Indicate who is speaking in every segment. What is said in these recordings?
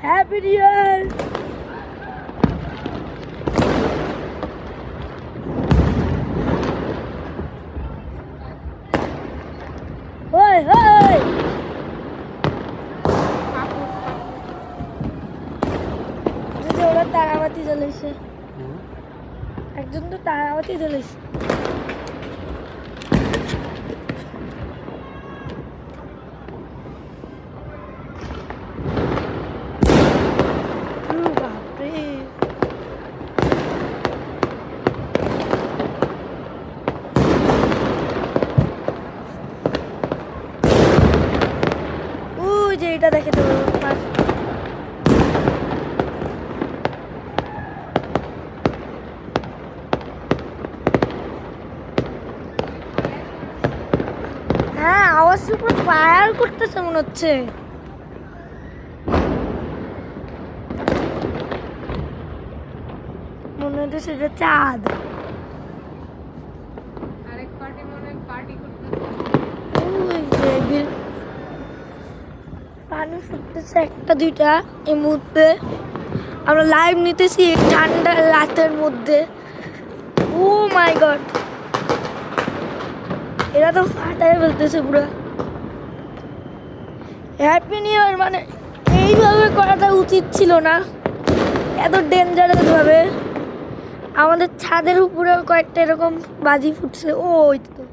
Speaker 1: Happy new year. ওই ওই যদি ওরা তারাবাতি জ্বলাইছে, একজন তো তারাবাতি জ্বলাইছে। যে এটা দেখে তো হ্যাঁ, আওয়াজ উপর ফায়ার করতেছে মনে হচ্ছে। মনে হচ্ছে সেটা চাঁদ।
Speaker 2: আরেক পার্টি মনে পার্টি করতেছে।
Speaker 1: ওই যে পানি ফুটতেছে একটা দুইটা। এই মুহূর্তে আমরা লাইভ নিতেছি ঠান্ডা রাতের মধ্যে। ও মাই গড, এরা তো ফাটায় ফেলতেছে পুরো। হ্যাপি নিউ ইয়ার মানে এইভাবে করাটা উচিত ছিল না, এত ডেঞ্জারাস ভাবে। আমাদের ছাদের উপরে কয়েকটা এরকম বাজি ফুটছে। ও ওই তো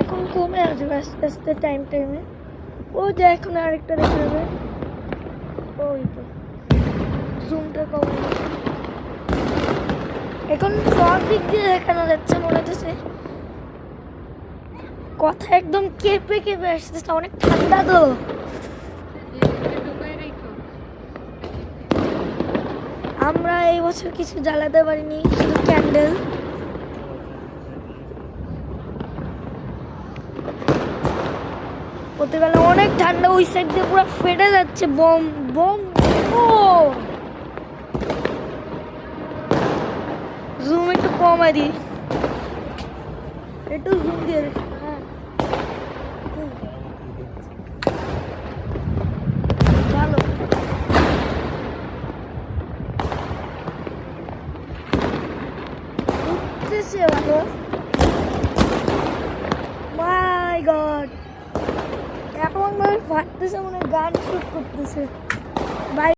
Speaker 1: এখন কমে আসবে আস্তে আস্তে টাইমে। ও যে এখন আরেকটা দেখে যাবে। ওই তো জুমটা কমে এখন সব দিক দিয়ে দেখানো যাচ্ছে। মনে হচ্ছে কথা একদম কেঁপে কেঁপে আসতেছে, অনেক ঠান্ডা তো। আমরা এই বছর কিছু জ্বালাতে পারিনি, শুধু ক্যান্ডেল। প্রতিবেলা অনেক ঠান্ডা, ওই সাইড দিয়ে পুরো ফেটে যাচ্ছে বোম বোম। ও জুম একটু কমাই দিই, একটু জুম দিয়ে দেখি। হ্যাঁ ভালো উঠতেছে, ভালো। মাই গড, এমন ভাবে ফাটতেছে মনে হয় গান শুট করতেছে।